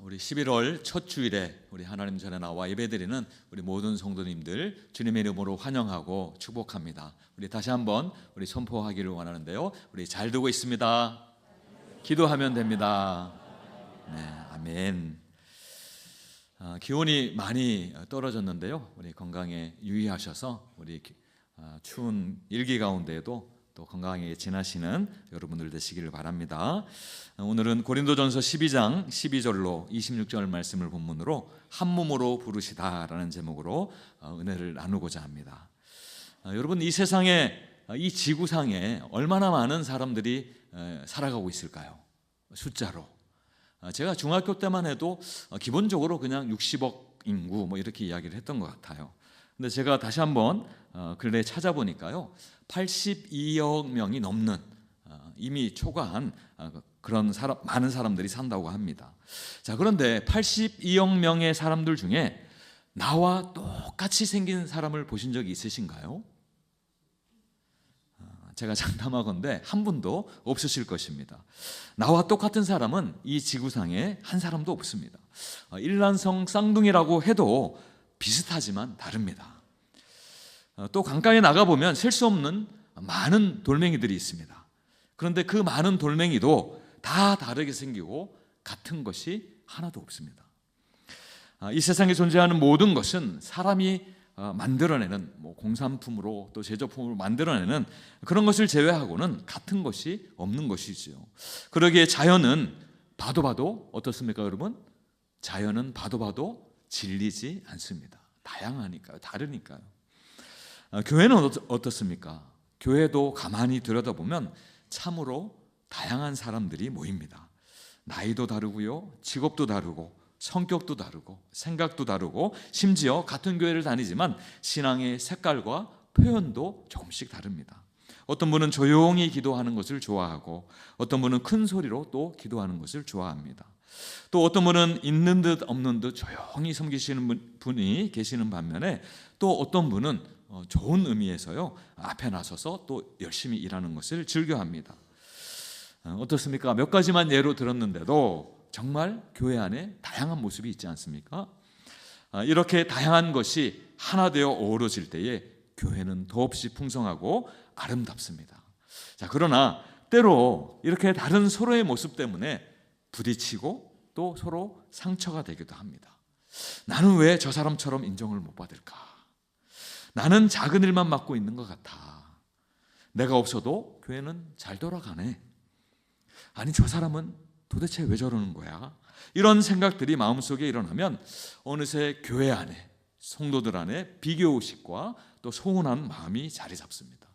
우리 11월 첫 주일에 우리 하나님 전에 나와 예배드리는 우리 모든 성도님들 주님의 이름으로 환영하고 축복합니다. 우리 다시 한번 우리 선포하기를 원하는데요. 우리 잘 되고 있습니다. 기도하면 됩니다. 네, 아멘. 기온이 많이 떨어졌는데요. 우리 건강에 유의하셔서 우리 추운 일기 가운데에도 또 건강하게 지나시는 여러분들 되시기를 바랍니다. 오늘은 고린도전서 12장 12절로 26절 말씀을 본문으로 한 몸으로 부르시다라는 제목으로 은혜를 나누고자 합니다. 여러분, 이 세상에, 이 지구상에 얼마나 많은 사람들이 살아가고 있을까요? 숫자로. 제가 중학교 때만 해도 기본적으로 그냥 60억 인구 뭐 이렇게 이야기를 했던 것 같아요. 근데 제가 다시 한번 근래에 찾아보니까요, 82억 명이 넘는 이미 초과한 그런 많은 사람들이 산다고 합니다. 자, 그런데 82억 명의 사람들 중에 나와 똑같이 생긴 사람을 보신 적이 있으신가요? 제가 장담하건대 한 분도 없으실 것입니다. 나와 똑같은 사람은 이 지구상에 한 사람도 없습니다. 일란성 쌍둥이라고 해도 비슷하지만 다릅니다. 또 강가에 나가보면 셀 수 없는 많은 돌멩이들이 있습니다. 그런데 그 많은 돌멩이도 다 다르게 생기고 같은 것이 하나도 없습니다. 이 세상에 존재하는 모든 것은 사람이 만들어내는 공산품으로 또 제조품으로 만들어내는 그런 것을 제외하고는 같은 것이 없는 것이지요. 그러기에 자연은 봐도 어떻습니까, 여러분? 자연은 봐도 질리지 않습니다. 다양하니까요. 다르니까요. 교회는 어떻습니까? 교회도 가만히 들여다보면 참으로 다양한 사람들이 모입니다. 나이도 다르고요, 직업도 다르고, 성격도 다르고, 생각도 다르고, 심지어 같은 교회를 다니지만 신앙의 색깔과 표현도 조금씩 다릅니다. 어떤 분은 조용히 기도하는 것을 좋아하고, 어떤 분은 큰 소리로 또 기도하는 것을 좋아합니다. 또 어떤 분은 있는 듯 없는 듯 조용히 섬기시는 분이 계시는 반면에, 또 어떤 분은 좋은 의미에서요, 앞에 나서서 또 열심히 일하는 것을 즐겨합니다. 어떻습니까? 몇 가지만 예로 들었는데도 정말 교회 안에 다양한 모습이 있지 않습니까? 이렇게 다양한 것이 하나 되어 어우러질 때에 교회는 더없이 풍성하고 아름답습니다. 자, 그러나 때로 이렇게 다른 서로의 모습 때문에 부딪히고 또 서로 상처가 되기도 합니다. 나는 왜 저 사람처럼 인정을 못 받을까? 나는 작은 일만 맡고 있는 것 같아. 내가 없어도 교회는 잘 돌아가네. 아니, 저 사람은 도대체 왜 저러는 거야? 이런 생각들이 마음속에 일어나면 어느새 교회 안에, 성도들 안에 비교의식과 또 서운한 마음이 자리 잡습니다.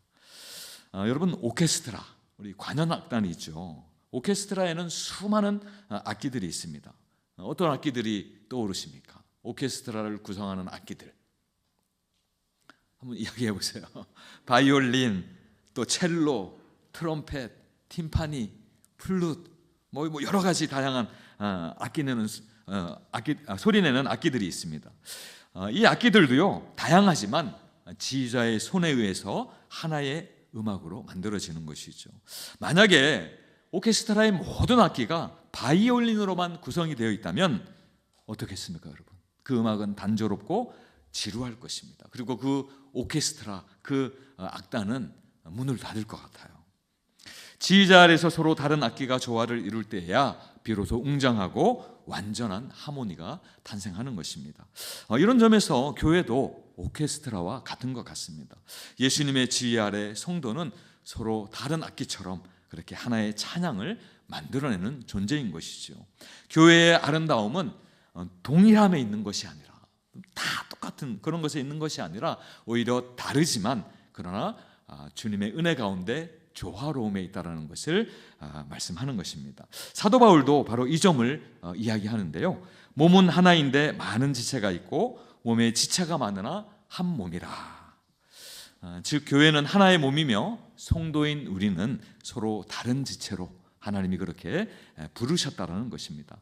여러분, 오케스트라, 우리 관현악단이 있죠. 오케스트라에는 수많은 악기들이 있습니다. 어떤 악기들이 떠오르십니까? 오케스트라를 구성하는 악기들 한번 이야기해 보세요. 바이올린, 또 첼로, 트럼펫, 팀파니, 플룻, 뭐 여러 가지 다양한 소리내는 악기들이 있습니다. 이 악기들도요, 다양하지만 지휘자의 손에 의해서 하나의 음악으로 만들어지는 것이죠. 만약에 오케스트라의 모든 악기가 바이올린으로만 구성이 되어 있다면 어떻겠습니까, 여러분? 그 음악은 단조롭고 지루할 것입니다. 그리고 그 오케스트라, 그 악단은 문을 닫을 것 같아요. 지휘자 아래서 서로 다른 악기가 조화를 이룰 때야 비로소 웅장하고 완전한 하모니가 탄생하는 것입니다. 이런 점에서 교회도 오케스트라와 같은 것 같습니다. 예수님의 지휘 아래 성도는 서로 다른 악기처럼 그렇게 하나의 찬양을 만들어내는 존재인 것이죠. 교회의 아름다움은 동일함에 있는 것이 아니라, 다 똑같은 그런 것에 있는 것이 아니라 오히려 다르지만 그러나 주님의 은혜 가운데 조화로움에 있다라는 것을 말씀하는 것입니다. 사도 바울도 바로 이 점을 이야기하는데요. 몸은 하나인데 많은 지체가 있고 몸에 지체가 많으나 한 몸이라. 즉 교회는 하나의 몸이며 성도인 우리는 서로 다른 지체로 하나님이 그렇게 부르셨다라는 것입니다.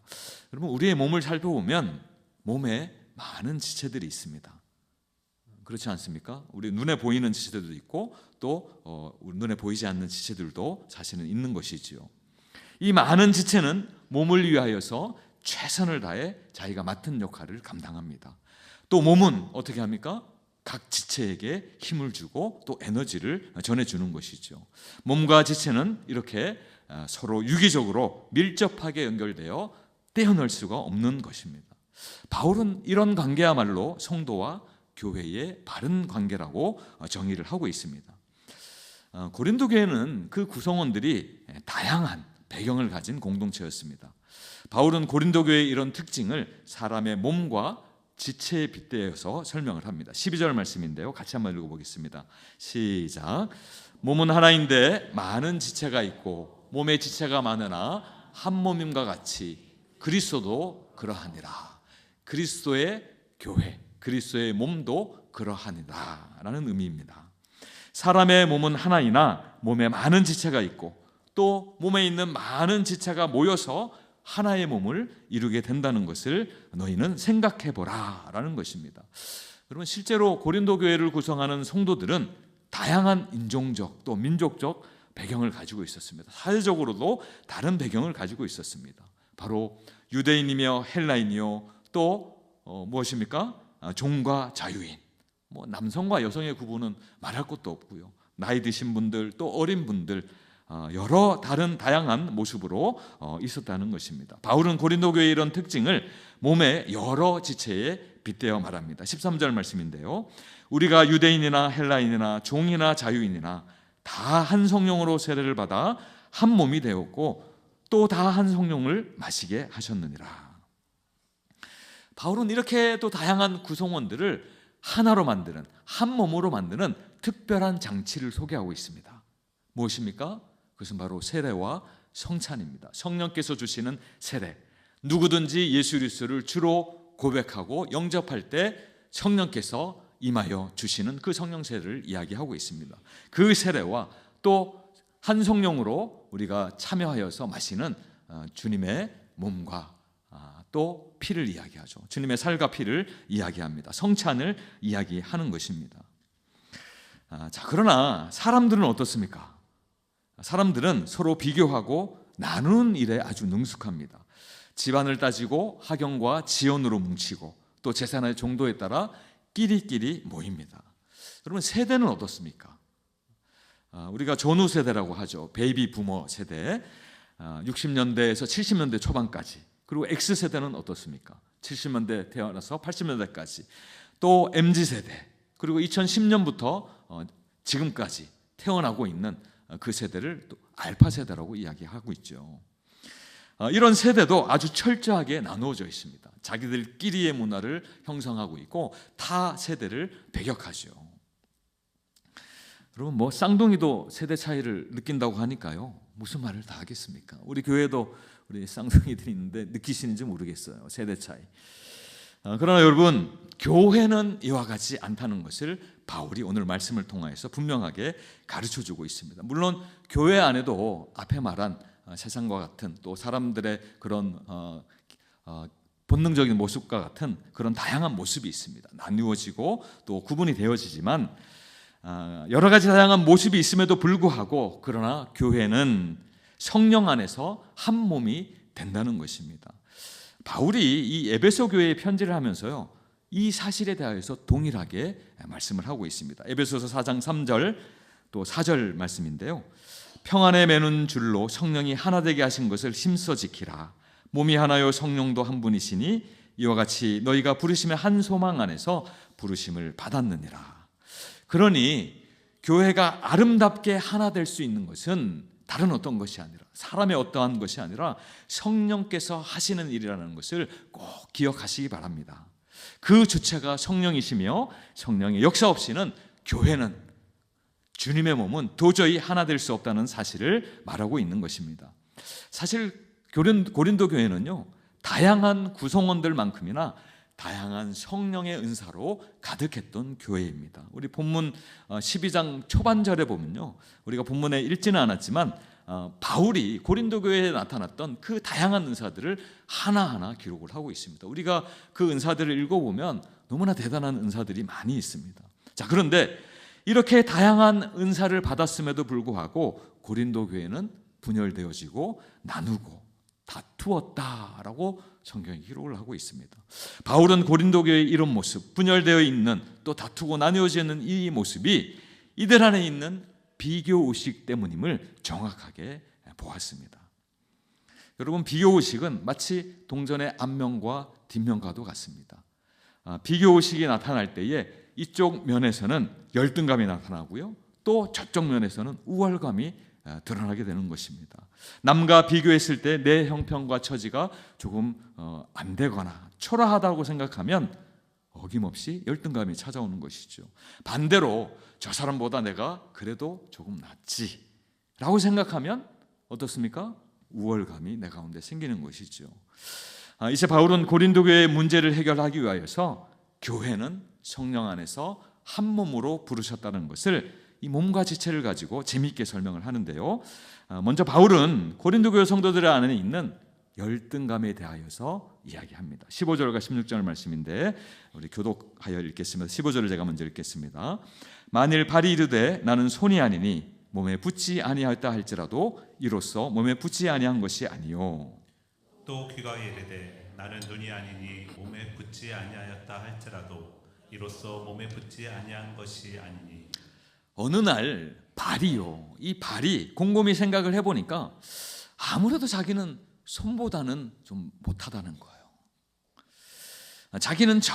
여러분, 우리의 몸을 살펴보면 몸에 많은 지체들이 있습니다. 그렇지 않습니까? 우리 눈에 보이는 지체들도 있고 또 눈에 보이지 않는 지체들도 사실은 있는 것이지요. 이 많은 지체는 몸을 위하여서 최선을 다해 자기가 맡은 역할을 감당합니다. 또 몸은 어떻게 합니까? 각 지체에게 힘을 주고 또 에너지를 전해주는 것이죠. 몸과 지체는 이렇게 서로 유기적으로 밀접하게 연결되어 떼어낼 수가 없는 것입니다. 바울은 이런 관계야말로 성도와 교회의 바른 관계라고 정의를 하고 있습니다. 고린도 교회는 그 구성원들이 다양한 배경을 가진 공동체였습니다. 바울은 고린도 교회의 이런 특징을 사람의 몸과 지체에 빗대어서 설명을 합니다. 12절 말씀인데요, 같이 한번 읽어보겠습니다. 시작. 몸은 하나인데 많은 지체가 있고 몸의 지체가 많으나 한 몸임과 같이 그리스도도 그러하니라. 그리스도의 교회, 그리스도의 몸도 그러하니라 라는 의미입니다. 사람의 몸은 하나이나 몸에 많은 지체가 있고 또 몸에 있는 많은 지체가 모여서 하나의 몸을 이루게 된다는 것을 너희는 생각해보라 라는 것입니다. 여러분, 실제로 고린도 교회를 구성하는 성도들은 다양한 인종적 또 민족적 배경을 가지고 있었습니다. 사회적으로도 다른 배경을 가지고 있었습니다. 바로 유대인이며 헬라인이요 또 무엇입니까? 종과 자유인, 남성과 여성의 구분은 말할 것도 없고요. 나이 드신 분들 또 어린 분들 여러 다양한 모습으로 있었다는 것입니다. 바울은 고린도 교회의 이런 특징을 몸의 여러 지체에 빗대어 말합니다. 13절 말씀인데요, 우리가 유대인이나 헬라인이나 종이나 자유인이나 다 한 성령으로 세례를 받아 한 몸이 되었고 또 다 한 성령을 마시게 하셨느니라. 바울은 이렇게 또 다양한 구성원들을 하나로 만드는, 한 몸으로 만드는 특별한 장치를 소개하고 있습니다. 무엇입니까? 그것은 바로 세례와 성찬입니다. 성령께서 주시는 세례, 누구든지 예수 그리스도를 주로 고백하고 영접할 때 성령께서 임하여 주시는 그 성령 세례를 이야기하고 있습니다. 그 세례와 또 한 성령으로 우리가 참여하여서 마시는 주님의 몸과 또 피를 이야기하죠. 주님의 살과 피를 이야기합니다. 성찬을 이야기하는 것입니다. 자, 그러나 사람들은 어떻습니까? 사람들은 서로 비교하고 나누는 일에 아주 능숙합니다. 집안을 따지고 학연과 지연으로 뭉치고 또 재산의 정도에 따라 끼리끼리 모입니다. 여러분, 세대는 어떻습니까? 우리가 전후 세대라고 하죠. 베이비 부머 세대, 60년대에서 70년대 초반까지. 그리고 X세대는 어떻습니까? 70년대 태어나서 80년대까지. 또 MZ세대, 그리고 2010년부터 지금까지 태어나고 있는 그 세대를 또 알파 세대라고 이야기하고 있죠. 이런 세대도 아주 철저하게 나누어져 있습니다. 자기들끼리의 문화를 형성하고 있고 타 세대를 배격하죠. 여러분, 쌍둥이도 세대 차이를 느낀다고 하니까요, 무슨 말을 다 하겠습니까? 우리 교회도 우리 쌍둥이들이 있는데 느끼시는지 모르겠어요, 세대 차이. 그러나 여러분, 교회는 이와 같지 않다는 것을 바울이 오늘 말씀을 통하여서 분명하게 가르쳐주고 있습니다. 물론 교회 안에도 앞에 말한 세상과 같은 또 사람들의 그런 본능적인 모습과 같은 그런 다양한 모습이 있습니다. 나누어지고 또 구분이 되어지지만 여러 가지 다양한 모습이 있음에도 불구하고 그러나 교회는 성령 안에서 한 몸이 된다는 것입니다. 바울이 이 에베소 교회에 편지를 하면서요, 이 사실에 대하여서 동일하게 말씀을 하고 있습니다. 에베소서 4장 3절 또 4절 말씀인데요, 평안에 매는 줄로 성령이 하나 되게 하신 것을 힘써 지키라. 몸이 하나요 성령도 한 분이시니 이와 같이 너희가 부르심의 한 소망 안에서 부르심을 받았느니라. 그러니 교회가 아름답게 하나 될 수 있는 것은 다른 어떤 것이 아니라, 사람의 어떠한 것이 아니라 성령께서 하시는 일이라는 것을 꼭 기억하시기 바랍니다. 그 주체가 성령이시며 성령의 역사 없이는 교회는, 주님의 몸은 도저히 하나 될 수 없다는 사실을 말하고 있는 것입니다. 사실 고린도 교회는요, 다양한 구성원들만큼이나 다양한 성령의 은사로 가득했던 교회입니다. 우리 본문 12장 초반절에 보면요, 우리가 본문에 읽지는 않았지만 바울이 고린도 교회에 나타났던 그 다양한 은사들을 하나하나 기록을 하고 있습니다. 우리가 그 은사들을 읽어보면 너무나 대단한 은사들이 많이 있습니다. 자, 그런데 이렇게 다양한 은사를 받았음에도 불구하고 고린도 교회는 분열되어지고 나누고 다투었다라고 성경이 기록을 하고 있습니다. 바울은 고린도 교회의 이런 모습, 분열되어 있는 또 다투고 나누어지는 이 모습이 이들 안에 있는 비교의식 때문임을 정확하게 보았습니다. 여러분, 비교의식은 마치 동전의 앞면과 뒷면과도 같습니다. 비교의식이 나타날 때에 이쪽 면에서는 열등감이 나타나고요, 또 저쪽 면에서는 우월감이 드러나게 되는 것입니다. 남과 비교했을 때 내 형편과 처지가 조금 안 되거나 초라하다고 생각하면 어김없이 열등감이 찾아오는 것이죠. 반대로 저 사람보다 내가 그래도 조금 낫지 라고 생각하면 어떻습니까? 우월감이 내 가운데 생기는 것이죠. 이제 바울은 고린도 교회의 문제를 해결하기 위하여서 교회는 성령 안에서 한 몸으로 부르셨다는 것을 이 몸과 지체를 가지고 재미있게 설명을 하는데요. 먼저 바울은 고린도 교회 성도들 안에 있는 열등감에 대하여서 이야기합니다. 15절과 16절 말씀인데 우리 교독하여 읽겠습니다. 15절을 제가 먼저 읽겠습니다. 만일 발이 이르되 나는 손이 아니니 몸에 붙지 아니하였다 할지라도 이로써 몸에 붙지 아니한 것이 아니요. 또 귀가 이르되 나는 눈이 아니니 몸에 붙지 아니하였다 할지라도 이로써 몸에 붙지 아니한 것이 아니니. 어느 날 발이요, 이 발이 곰곰이 생각을 해보니까 아무래도 자기는 손보다는 좀 못하다는 거예요. 자기는 저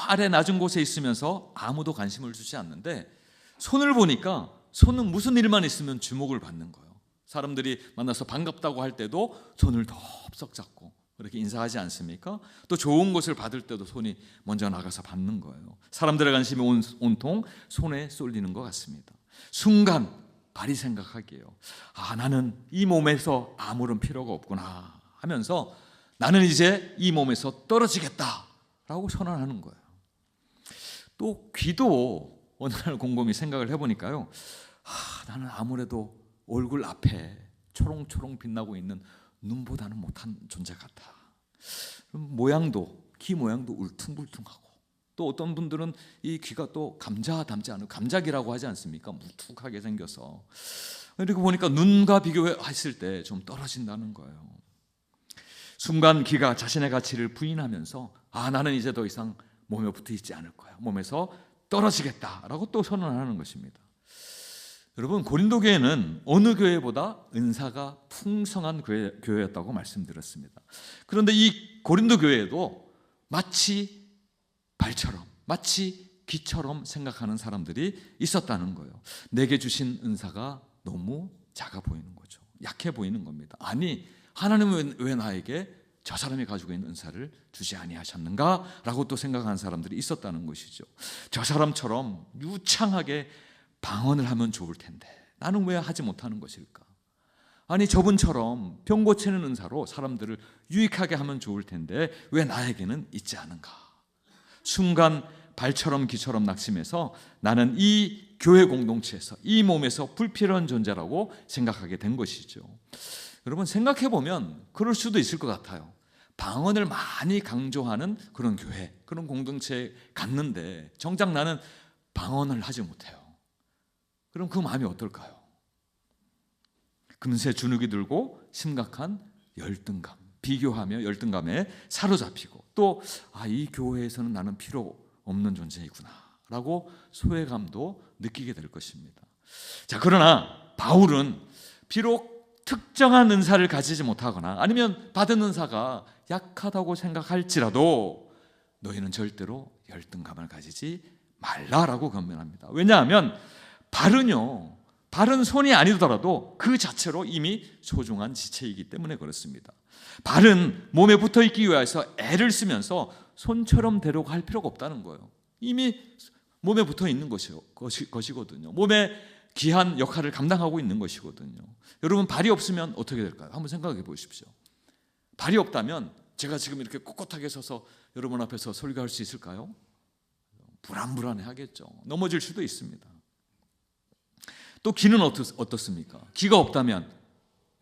아래 낮은 곳에 있으면서 아무도 관심을 주지 않는데 손을 보니까 손은 무슨 일만 있으면 주목을 받는 거예요. 사람들이 만나서 반갑다고 할 때도 손을 덥석 잡고 그렇게 인사하지 않습니까? 또 좋은 것을 받을 때도 손이 먼저 나가서 받는 거예요. 사람들의 관심이 온통 손에 쏠리는 것 같습니다. 순간 발이 생각하기에요. 나는 이 몸에서 아무런 필요가 없구나 하면서 나는 이제 이 몸에서 떨어지겠다라고 선언하는 거예요. 또 귀도 어느 날 곰곰이 생각을 해보니까요, 나는 아무래도 얼굴 앞에 초롱초롱 빛나고 있는 눈보다는 못한 존재 같아. 모양도, 귀 모양도 울퉁불퉁하고, 또 어떤 분들은 이 귀가 또 감자 닮지 않은 감자귀라고 하지 않습니까? 무툭하게 생겨서. 그리고 보니까 눈과 비교했을 때 좀 떨어진다는 거예요. 순간 귀가 자신의 가치를 부인하면서 나는 이제 더 이상 몸에 붙어 있지 않을 거야. 몸에서 떨어지겠다라고 또 선언하는 것입니다. 여러분, 고린도 교회는 어느 교회보다 은사가 풍성한 교회였다고 말씀드렸습니다. 그런데 이 고린도 교회에도 마치 발처럼, 마치 귀처럼 생각하는 사람들이 있었다는 거예요. 내게 주신 은사가 너무 작아 보이는 거죠. 약해 보이는 겁니다. 아니, 하나님은 왜 나에게 저 사람이 가지고 있는 은사를 주지 아니하셨는가? 라고 또 생각하는 사람들이 있었다는 것이죠. 저 사람처럼 유창하게 방언을 하면 좋을 텐데 나는 왜 하지 못하는 것일까? 아니, 저분처럼 병 고치는 은사로 사람들을 유익하게 하면 좋을 텐데 왜 나에게는 있지 않은가? 순간 발처럼 귀처럼 낙심해서 나는 이 교회 공동체에서, 이 몸에서 불필요한 존재라고 생각하게 된 것이죠. 여러분, 생각해보면 그럴 수도 있을 것 같아요. 방언을 많이 강조하는 그런 교회, 그런 공동체에 갔는데 정작 나는 방언을 하지 못해요. 그럼 그 마음이 어떨까요? 금세 주눅이 들고 심각한 열등감, 비교하며 열등감에 사로잡히고 또 이 교회에서는 나는 필요 없는 존재이구나 라고 소외감도 느끼게 될 것입니다. 자, 그러나 바울은 비록 특정한 은사를 가지지 못하거나 아니면 받은 은사가 약하다고 생각할지라도 너희는 절대로 열등감을 가지지 말라라고 권면합니다. 왜냐하면 발은요, 발은 손이 아니더라도 그 자체로 이미 소중한 지체이기 때문에 그렇습니다. 발은 몸에 붙어 있기 위해서 애를 쓰면서 손처럼 되려고 할 필요가 없다는 거예요. 이미 몸에 붙어 있는 것이거든요. 몸에 귀한 역할을 감당하고 있는 것이거든요. 여러분, 발이 없으면 어떻게 될까요? 한번 생각해 보십시오. 발이 없다면 제가 지금 이렇게 꼿꼿하게 서서 여러분 앞에서 설교할 수 있을까요? 불안불안해 하겠죠. 넘어질 수도 있습니다. 또 귀는 어떻습니까? 귀가 없다면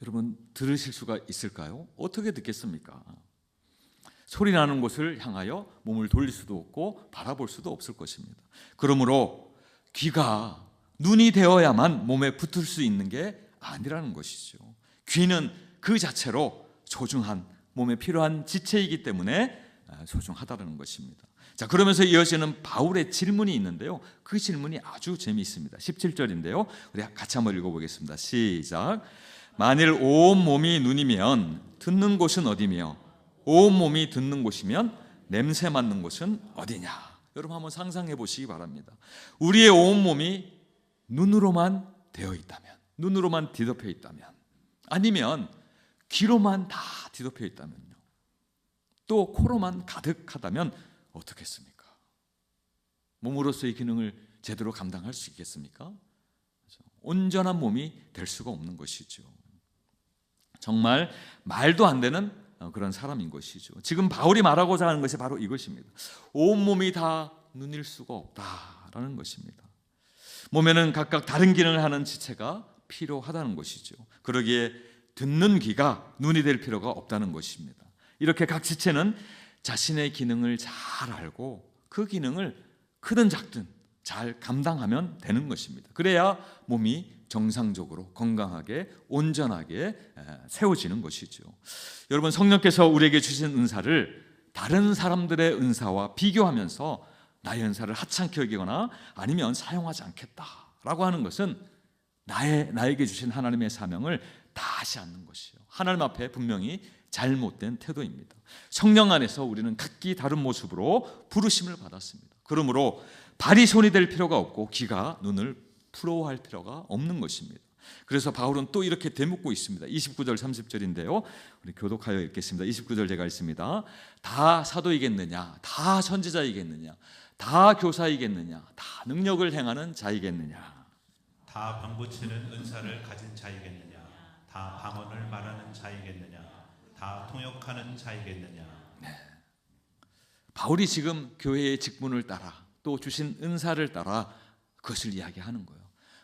여러분 들으실 수가 있을까요? 어떻게 듣겠습니까? 소리 나는 곳을 향하여 몸을 돌릴 수도 없고 바라볼 수도 없을 것입니다. 그러므로 귀가 눈이 되어야만 몸에 붙을 수 있는 게 아니라는 것이죠. 귀는 그 자체로 소중한, 몸에 필요한 지체이기 때문에 소중하다는 것입니다. 자, 그러면서 이어지는 바울의 질문이 있는데요, 그 질문이 아주 재미있습니다. 17절인데요, 우리 같이 한번 읽어보겠습니다. 시작. 만일 온 몸이 눈이면 듣는 곳은 어디며 온 몸이 듣는 곳이면 냄새 맡는 곳은 어디냐. 여러분 한번 상상해 보시기 바랍니다. 우리의 온 몸이 눈으로만 되어 있다면, 눈으로만 뒤덮여 있다면, 아니면 귀로만 다 뒤덮여 있다면요, 또 코로만 가득하다면 어떻겠습니까? 몸으로서의 기능을 제대로 감당할 수 있겠습니까? 온전한 몸이 될 수가 없는 것이죠. 정말 말도 안 되는 그런 사람인 것이죠. 지금 바울이 말하고자 하는 것이 바로 이것입니다. 온몸이 다 눈일 수가 없다라는 것입니다. 몸에는 각각 다른 기능을 하는 지체가 필요하다는 것이죠. 그러기에 듣는 귀가 눈이 될 필요가 없다는 것입니다. 이렇게 각 지체는 자신의 기능을 잘 알고 그 기능을 크든 작든 잘 감당하면 되는 것입니다. 그래야 몸이 정상적으로 건강하게 온전하게 세워지는 것이죠. 여러분, 성령께서 우리에게 주신 은사를 다른 사람들의 은사와 비교하면서 나의 은사를 하찮게 여기거나 아니면 사용하지 않겠다라고 하는 것은 나에게 주신 하나님의 사명을 다하지 않는 것이요, 하나님 앞에 분명히 잘못된 태도입니다. 성령 안에서 우리는 각기 다른 모습으로 부르심을 받았습니다. 그러므로 발이 손이 될 필요가 없고 귀가 눈을 부러워할 필요가 없는 것입니다. 그래서 바울은 또 이렇게 되묻고 있습니다. 29절 30절인데요, 우리 교독하여 읽겠습니다. 29절 제가 읽습니다. 다 사도이겠느냐, 다 선지자이겠느냐, 다 교사이겠느냐, 다 능력을 행하는 자이겠느냐, 다 방부치는 은사를 가진 자이겠느냐, 다 방언을 말하는 자이겠느냐, 다 통역하는 자이겠느냐. 바울이 지금 교회의 직분을 따라 또 주신 은사를 따라 그것을 이야기하는 거예요.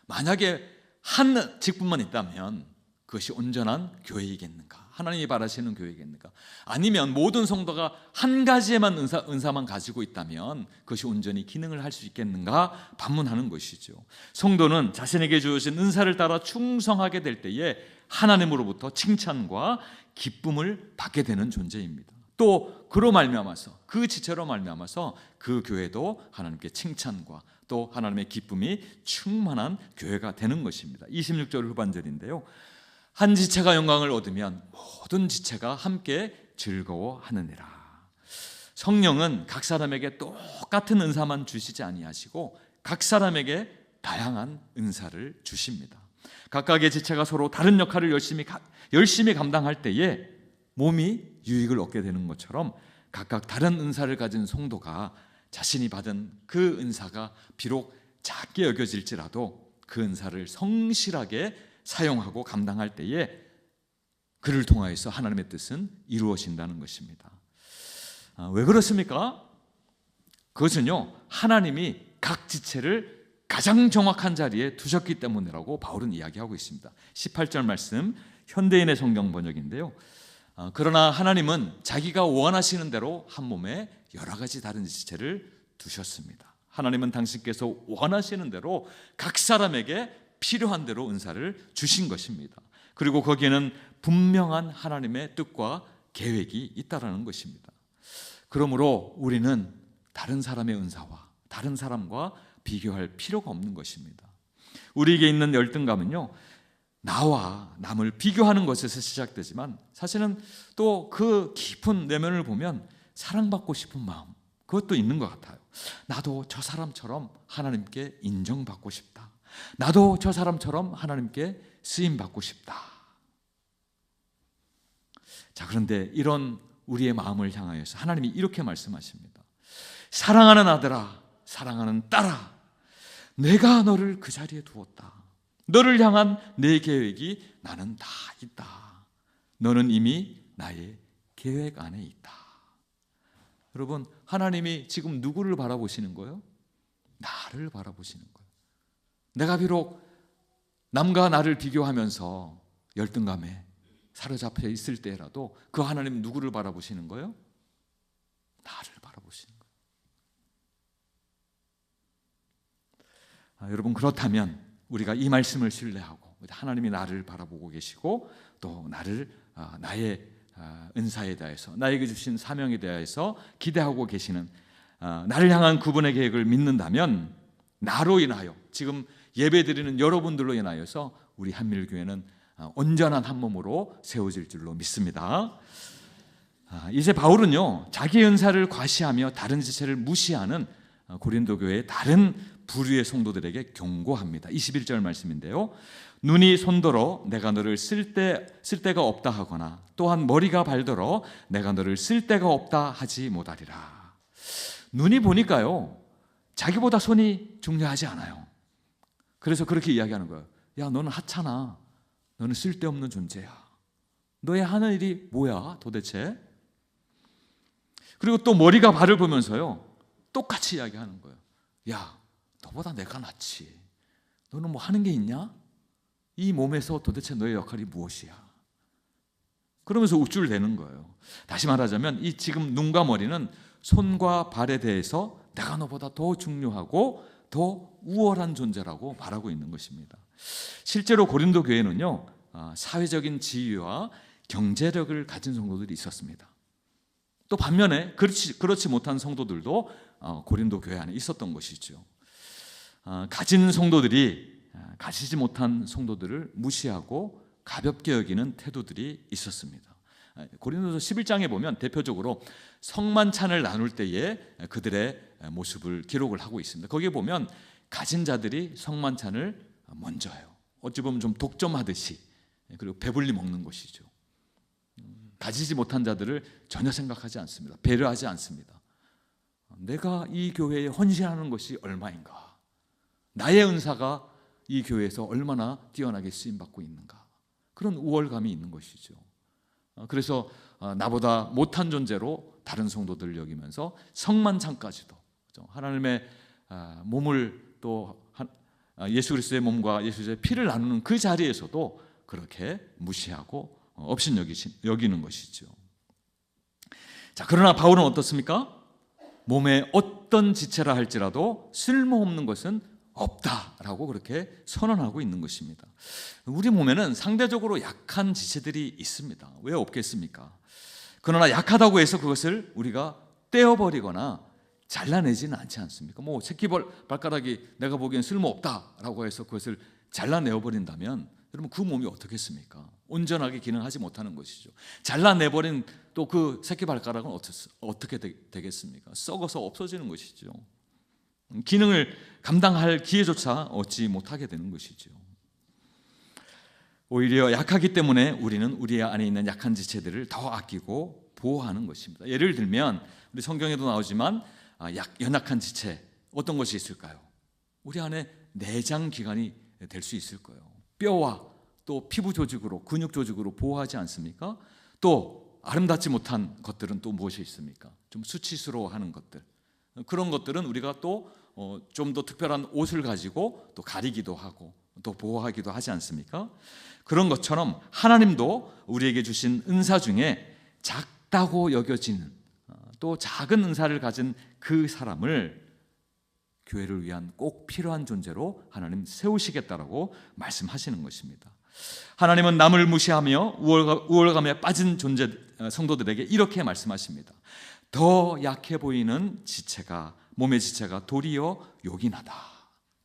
만약에 한 직분만 있다면 그것이 온전한 교회이겠는가? 하나님이 바라시는 교회이겠는가? 아니면 모든 성도가 한 가지에만 은사만 가지고 있다면 그것이 온전히 기능을 할 수 있겠는가? 반문하는 것이죠. 성도는 자신에게 주어진 은사를 따라 충성하게 될 때에 하나님으로부터 칭찬과 기쁨을 받게 되는 존재입니다. 또 그로 말미암아서, 그 지체로 말미암아서 그 교회도 하나님께 칭찬과 또 하나님의 기쁨이 충만한 교회가 되는 것입니다. 26절 후반절인데요, 한 지체가 영광을 얻으면 모든 지체가 함께 즐거워하느니라. 성령은 각 사람에게 똑같은 은사만 주시지 아니하시고 각 사람에게 다양한 은사를 주십니다. 각각의 지체가 서로 다른 역할을 열심히 감당할 때에 몸이 유익을 얻게 되는 것처럼 각각 다른 은사를 가진 성도가 자신이 받은 그 은사가 비록 작게 여겨질지라도 그 은사를 성실하게 사용하고 감당할 때에 그를 통하여서 하나님의 뜻은 이루어진다는 것입니다. 왜 그렇습니까? 그것은요, 하나님이 각 지체를 가장 정확한 자리에 두셨기 때문이라고 바울은 이야기하고 있습니다. 18절 말씀, 현대인의 성경 번역인데요, 그러나 하나님은 자기가 원하시는 대로 한 몸에 여러 가지 다른 지체를 두셨습니다. 하나님은 당신께서 원하시는 대로 각 사람에게 필요한 대로 은사를 주신 것입니다. 그리고 거기에는 분명한 하나님의 뜻과 계획이 있다라는 것입니다. 그러므로 우리는 다른 사람의 은사와 다른 사람과 비교할 필요가 없는 것입니다. 우리에게 있는 열등감은요, 나와 남을 비교하는 것에서 시작되지만 사실은 또 그 깊은 내면을 보면 사랑받고 싶은 마음, 그것도 있는 것 같아요. 나도 저 사람처럼 하나님께 인정받고 싶다. 나도 저 사람처럼 하나님께 쓰임받고 싶다. 자, 그런데 이런 우리의 마음을 향하여서 하나님이 이렇게 말씀하십니다. 사랑하는 아들아, 사랑하는 딸아, 내가 너를 그 자리에 두었다. 너를 향한 내 계획이 나는 다 있다. 너는 이미 나의 계획 안에 있다. 여러분, 하나님이 지금 누구를 바라보시는 거예요? 나를 바라보시는 거예요. 내가 비록 남과 나를 비교하면서 열등감에 사로잡혀 있을 때라도 그 하나님 누구를 바라보시는 거예요? 나를 바라보시는 거예요. 여러분, 그렇다면 우리가 이 말씀을 신뢰하고 하나님이 나를 바라보고 계시고 또 나를 나의 은사에 대해서 나에게 주신 사명에 대해서 기대하고 계시는 나를 향한 그분의 계획을 믿는다면 나로 인하여 지금 예배드리는 여러분들로 인하여서 우리 한밀교회는 온전한 한 몸으로 세워질 줄로 믿습니다. 이제 바울은요 자기 은사를 과시하며 다른 지체를 무시하는 고린도 교회의 다른 부류의 성도들에게 경고합니다. 21절 말씀인데요. 눈이 손더러 내가 너를 쓸데가 없다 하거나 또한 머리가 발더러 내가 너를 쓸데가 없다 하지 못하리라. 눈이 보니까요 자기보다 손이 중요하지 않아요. 그래서 그렇게 이야기하는 거예요. 야, 너는 하찮아. 너는 쓸데없는 존재야. 너의 하는 일이 뭐야 도대체? 그리고 또 머리가 발을 보면서요 똑같이 이야기하는 거예요. 야, 너보다 내가 낫지. 너는 뭐 하는 게 있냐? 이 몸에서 도대체 너의 역할이 무엇이야? 그러면서 우쭐대는 거예요. 다시 말하자면 이 지금 눈과 머리는 손과 발에 대해서 내가 너보다 더 중요하고 더 우월한 존재라고 말하고 있는 것입니다. 실제로 고린도 교회는요 사회적인 지위와 경제력을 가진 성도들이 있었습니다. 또 반면에 그렇지 못한 성도들도 고린도 교회 안에 있었던 것이죠. 가진 성도들이 가지지 못한 성도들을 무시하고 가볍게 여기는 태도들이 있었습니다. 고린도서 11장에 보면 대표적으로 성만찬을 나눌 때에 그들의 모습을 기록을 하고 있습니다. 거기에 보면 가진 자들이 성만찬을 먼저 해요. 어찌 보면 좀 독점하듯이 그리고 배불리 먹는 것이죠. 가지지 못한 자들을 전혀 생각하지 않습니다. 배려하지 않습니다. 내가 이 교회에 헌신하는 것이 얼마인가? 나의 은사가 이 교회에서 얼마나 뛰어나게 쓰임받고 있는가? 그런 우월감이 있는 것이죠. 그래서 나보다 못한 존재로 다른 성도들을 여기면서 성만찬까지도 하나님의 몸을 또 예수 그리스도의 몸과 예수 그리스도의 피를 나누는 그 자리에서도 그렇게 무시하고 업신여기는 것이죠. 자, 그러나 바울은 어떻습니까? 몸에 어떤 지체라 할지라도 쓸모없는 것은 없다라고 그렇게 선언하고 있는 것입니다. 우리 몸에는 상대적으로 약한 지체들이 있습니다. 왜 없겠습니까? 그러나 약하다고 해서 그것을 우리가 떼어버리거나 잘라내지는 않지 않습니까? 뭐 새끼발가락이 내가 보기엔 쓸모없다라고 해서 그것을 잘라내어버린다면 여러분 그 몸이 어떻겠습니까? 온전하게 기능하지 못하는 것이죠. 잘라내버린 또 그 새끼발가락은 어떻게 되겠습니까? 썩어서 없어지는 것이죠. 기능을 감당할 기회조차 얻지 못하게 되는 것이죠. 오히려 약하기 때문에 우리는 우리 안에 있는 약한 지체들을 더 아끼고 보호하는 것입니다. 예를 들면 우리 성경에도 나오지만 연약한 지체 어떤 것이 있을까요? 우리 안에 내장 기관이 될 수 있을 거예요. 뼈와 또 피부 조직으로 근육 조직으로 보호하지 않습니까? 또 아름답지 못한 것들은 또 무엇이 있습니까? 좀 수치스러워하는 것들. 그런 것들은 우리가 또 좀 더 특별한 옷을 가지고 또 가리기도 하고 또 보호하기도 하지 않습니까? 그런 것처럼 하나님도 우리에게 주신 은사 중에 작다고 여겨지는 또 작은 은사를 가진 그 사람을 교회를 위한 꼭 필요한 존재로 하나님 세우시겠다라고 말씀하시는 것입니다. 하나님은 남을 무시하며 우월감에 빠진 성도들에게 이렇게 말씀하십니다. 더 약해 보이는 지체가 몸의 지체가 도리어 요긴하다,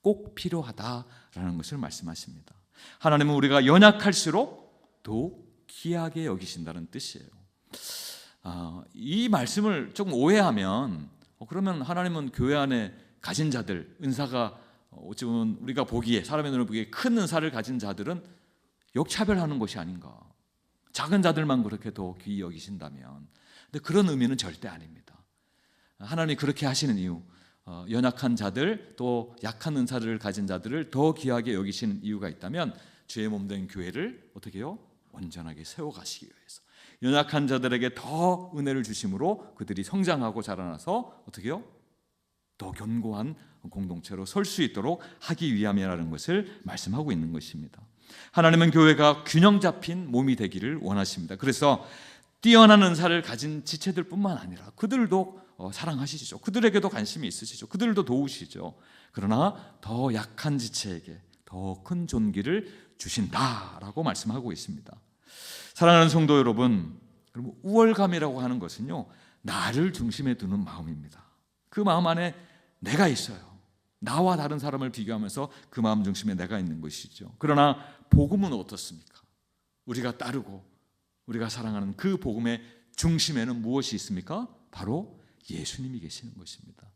꼭 필요하다라는 것을 말씀하십니다. 하나님은 우리가 연약할수록 더욱 귀하게 여기신다는 뜻이에요. 이 말씀을 조금 오해하면 그러면 하나님은 교회 안에 가진 자들, 은사가 어찌 보면 우리가 보기에 사람의 눈을 보기에 큰 은사를 가진 자들은 역차별하는 것이 아닌가? 작은 자들만 그렇게 더 귀히 여기신다면, 근데 그런 의미는 절대 아닙니다. 하나님이 그렇게 하시는 이유, 연약한 자들 또 약한 은사를 가진 자들을 더 귀하게 여기시는 이유가 있다면 주의 몸된 교회를 어떻게 해요? 온전하게 세워가시기 위해서 연약한 자들에게 더 은혜를 주심으로 그들이 성장하고 자라나서 어떻게 해요? 더 견고한 공동체로 설 수 있도록 하기 위함이라는 것을 말씀하고 있는 것입니다. 하나님은 교회가 균형 잡힌 몸이 되기를 원하십니다. 그래서 뛰어난 은사를 가진 지체들 뿐만 아니라 그들도 사랑하시죠. 그들에게도 관심이 있으시죠. 그들도 도우시죠. 그러나 더 약한 지체에게 더 큰 존귀를 주신다라고 말씀하고 있습니다. 사랑하는 성도 여러분, 그럼 우월감이라고 하는 것은요, 나를 중심에 두는 마음입니다. 그 마음 안에 내가 있어요. 나와 다른 사람을 비교하면서 그 마음 중심에 내가 있는 것이죠. 그러나 복음은 어떻습니까? 우리가 따르고 우리가 사랑하는 그 복음의 중심에는 무엇이 있습니까? 바로 예수님이 계시는 것입니다.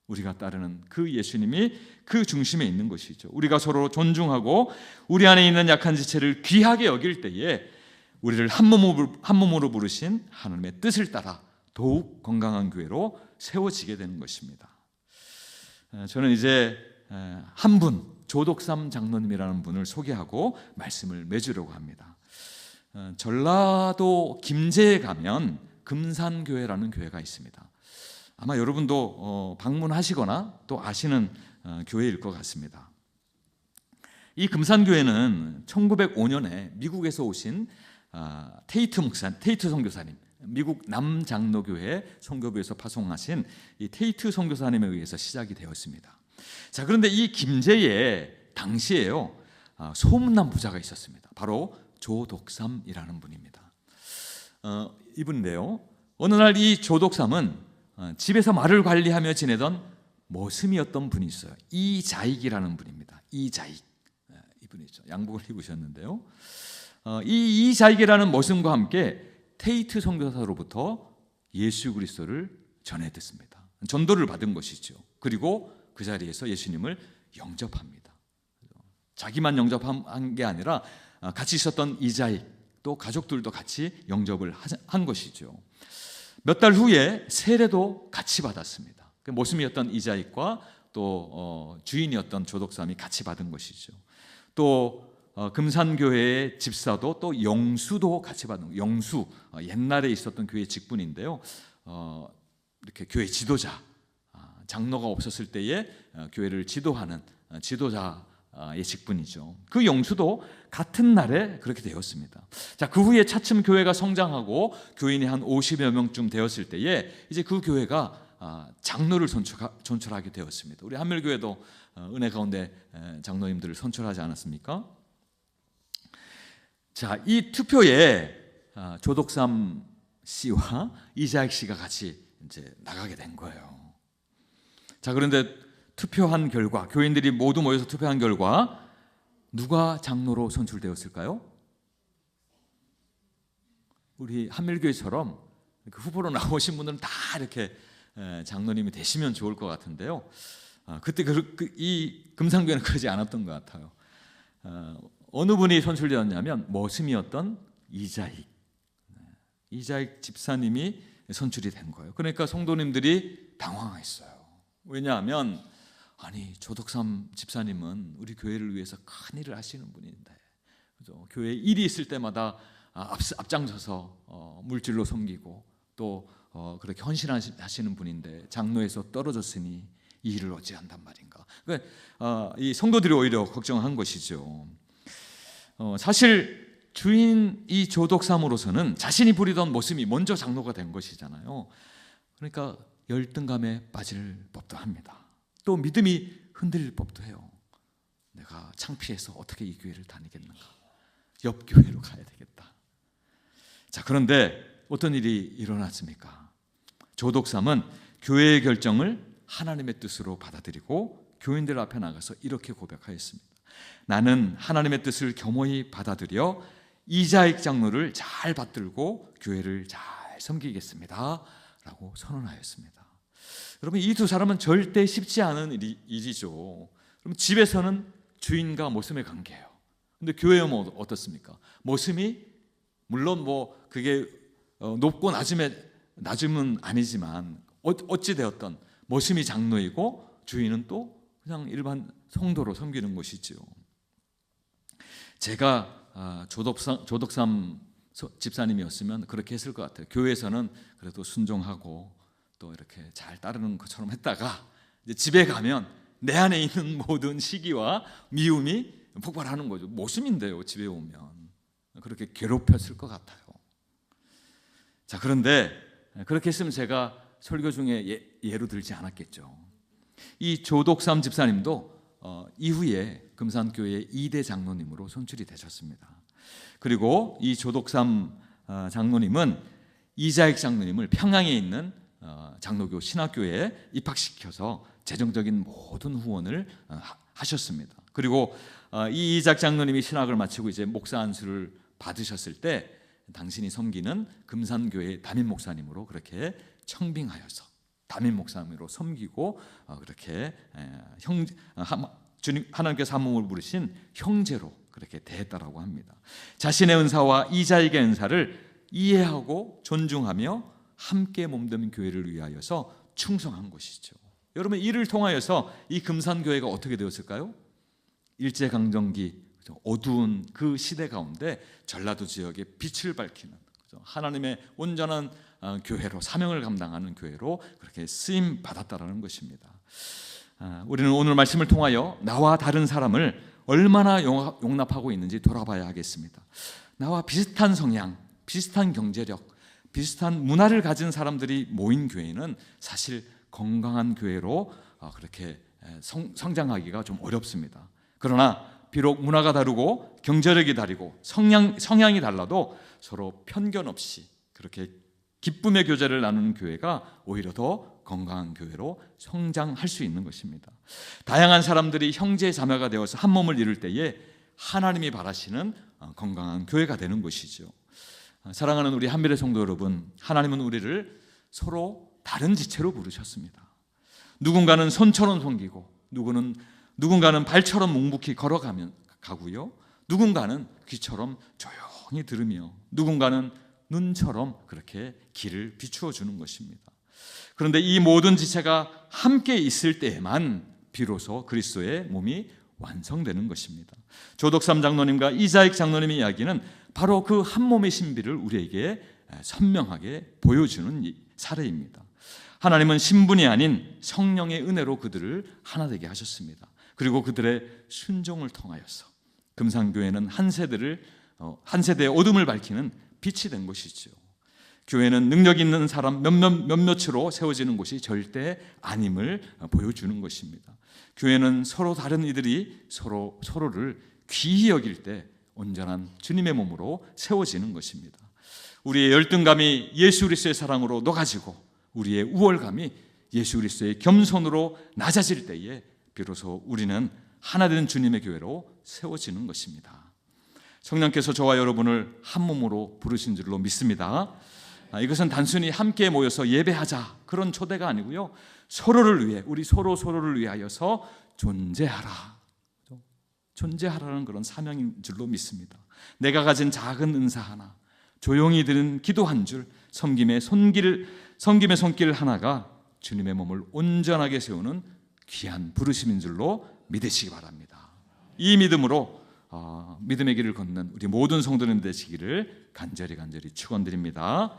우리가 따르는 그 예수님이 그 중심에 있는 것이죠. 우리가 서로 존중하고 우리 안에 있는 약한 지체를 귀하게 여길 때에 우리를 한 몸으로 부르신 하나님의 뜻을 따라 더욱 건강한 교회로 세워지게 되는 것입니다. 저는 이제 한 분, 조덕삼 장로님이라는 분을 소개하고 말씀을 맺으려고 합니다. 전라도 김제에 가면 금산교회라는 교회가 있습니다. 아마 여러분도 방문하시거나 또 아시는 교회일 것 같습니다. 이 금산교회는 1905년에 미국에서 오신 테이트 선교사님, 미국 남장로교회 선교부에서 파송하신 이 테이트 선교사님에 의해서 시작이 되었습니다. 자, 그런데 이 김제에 당시에요, 소문난 부자가 있었습니다. 바로 조덕삼이라는 분입니다. 이분인데요, 어느 날 이 조덕삼은 집에서 말을 관리하며 지내던 머슴이었던 분이 있어요. 이자익이라는 분입니다. 이자익, 이분이죠. 양복을 입으셨는데요, 이 이자익이라는 머슴과 함께 테이트 선교사로부터 예수 그리스도를 전해 듣습니다. 전도를 받은 것이죠. 그리고 그 자리에서 예수님을 영접합니다. 자기만 영접한 게 아니라 같이 있었던 이자익 또 가족들도 같이 영접을 한 것이죠. 몇 달 후에 세례도 같이 받았습니다. 모습이었던 이자익과 또 주인이었던 조덕삼이 같이 받은 것이죠. 또 금산교회의 집사도 또 영수도 같이 받은 거예요. 영수, 옛날에 있었던 교회 직분인데요, 이렇게 교회 지도자, 장로가 없었을 때에 교회를 지도하는 지도자의 직분이죠. 그 영수도 같은 날에 그렇게 되었습니다. 자, 그 후에 차츰 교회가 성장하고 교인이 한 50여 명쯤 되었을 때에 이제 그 교회가 장로를 선출하게 되었습니다. 우리 한밀교회도 은혜 가운데 장로님들을 선출하지 않았습니까? 자, 이 투표에 조덕삼 씨와 이자익 씨가 같이 이제 나가게 된 거예요. 자, 그런데 투표한 결과, 교인들이 모두 모여서 투표한 결과 누가 장로로 선출되었을까요? 우리 한밀교회처럼 후보로 나오신 분들은 다 이렇게 장로님이 되시면 좋을 것 같은데요, 그때 이 금산교회는 그러지 않았던 것 같아요. 어느 분이 선출되었냐면 머슴이었던 이자익 집사님이 선출이 된 거예요. 그러니까 성도님들이 당황했어요. 왜냐하면 아니, 조덕삼 집사님은 우리 교회를 위해서 큰 일을 하시는 분인데, 그죠? 교회 일이 있을 때마다 앞장서서 물질로 섬기고 또 그렇게 헌신하시는 분인데 장로에서 떨어졌으니 이 일을 어찌한단 말인가. 그러니까 이 성도들이 오히려 걱정한 것이죠. 사실 주인 이 조덕삼으로서는 자신이 부리던 모습이 먼저 장로가 된 것이잖아요. 그러니까 열등감에 빠질 법도 합니다. 또 믿음이 흔들릴 법도 해요. 내가 창피해서 어떻게 이 교회를 다니겠는가, 옆 교회로 가야 되겠다. 자, 그런데 어떤 일이 일어났습니까? 조덕삼은 교회의 결정을 하나님의 뜻으로 받아들이고 교인들 앞에 나가서 이렇게 고백하였습니다. 나는 하나님의 뜻을 겸허히 받아들여 이자익 장로를 잘 받들고 교회를 잘 섬기겠습니다 라고 선언하였습니다. 여러분, 이 두 사람은 절대 쉽지 않은 일이죠. 그럼 집에서는 주인과 모슴의 관계예요. 근데 교회는 어떻습니까? 모슴이 물론 그게 높고 낮음은 아니지만 어찌 되었던 모슴이 장로이고 주인은 또 그냥 일반 성도로 섬기는 것이죠. 제가 조덕삼 집사님이었으면 그렇게 했을 것 같아요. 교회에서는 그래도 순종하고 또 이렇게 잘 따르는 것처럼 했다가 이제 집에 가면 내 안에 있는 모든 시기와 미움이 폭발하는 거죠. 모습인데요, 집에 오면 그렇게 괴롭혔을 것 같아요. 자, 그런데 그렇게 했으면 제가 설교 중에 예로 들지 않았겠죠. 이 조덕삼 집사님도 이후에 금산교회 2대 장로님으로 선출이 되셨습니다. 그리고 이 조덕삼 장로님은 이자익 장로님을 평양에 있는 장로교 신학교에 입학시켜서 재정적인 모든 후원을 하셨습니다. 그리고 이 이자익 장로님이 신학을 마치고 이제 목사 안수를 받으셨을 때 당신이 섬기는 금산교회 담임 목사님으로 그렇게 청빙하여서 담임 목사님으로 섬기고 그렇게 하나님께서 한 몸을 부르신 형제로 그렇게 대했다라고 합니다. 자신의 은사와 이자익의 은사를 이해하고 존중하며 함께 몸된 교회를 위하여서 충성한 것이죠. 여러분, 이를 통하여서 이 금산교회가 어떻게 되었을까요? 일제강점기 어두운 그 시대 가운데 전라도 지역에 빛을 밝히는 하나님의 온전한 교회로, 사명을 감당하는 교회로 그렇게 쓰임 받았다라는 것입니다. 우리는 오늘 말씀을 통하여 나와 다른 사람을 얼마나 용납하고 있는지 돌아봐야 하겠습니다. 나와 비슷한 성향, 비슷한 경제력, 비슷한 문화를 가진 사람들이 모인 교회는 사실 건강한 교회로 그렇게 성장하기가 좀 어렵습니다. 그러나 비록 문화가 다르고 경제력이 다르고 성향이 달라도 서로 편견 없이 그렇게 기쁨의 교제를 나누는 교회가 오히려 더 건강한 교회로 성장할 수 있는 것입니다. 다양한 사람들이 형제 자매가 되어서 한 몸을 이룰 때에 하나님이 바라시는 건강한 교회가 되는 것이죠. 사랑하는 우리 한미래 성도 여러분, 하나님은 우리를 서로 다른 지체로 부르셨습니다. 누군가는 손처럼 섬기고 누군가는 발처럼 묵묵히 가고요. 누군가는 귀처럼 조용히 들으며 누군가는 눈처럼 그렇게 길을 비추어 주는 것입니다. 그런데 이 모든 지체가 함께 있을 때에만 비로소 그리스도의 몸이 완성되는 것입니다. 조덕삼 장로님과 이자익 장로님의 이야기는 바로 그 한 몸의 신비를 우리에게 선명하게 보여주는 사례입니다. 하나님은 신분이 아닌 성령의 은혜로 그들을 하나 되게 하셨습니다. 그리고 그들의 순종을 통하여서 금산교회는 한 세대의 어둠을 밝히는 빛이 된 것이죠. 교회는 능력 있는 사람 몇몇으로 세워지는 곳이 절대 아님을 보여주는 것입니다. 교회는 서로 다른 이들이 서로를 귀히 여길 때 온전한 주님의 몸으로 세워지는 것입니다. 우리의 열등감이 예수 그리스도의 사랑으로 녹아지고 우리의 우월감이 예수 그리스도의 겸손으로 낮아질 때에 비로소 우리는 하나 된 주님의 교회로 세워지는 것입니다. 성령께서 저와 여러분을 한 몸으로 부르신 줄로 믿습니다. 이것은 단순히 함께 모여서 예배하자 그런 초대가 아니고요, 서로를 위해 우리 서로를 위하여서 존재하라는 그런 사명인 줄로 믿습니다. 내가 가진 작은 은사 하나, 조용히 드는 기도 한 줄, 섬김의 손길 하나가 주님의 몸을 온전하게 세우는 귀한 부르심인 줄로 믿으시기 바랍니다. 이 믿음으로 믿음의 길을 걷는 우리 모든 성도님 되시기를 간절히 축원드립니다.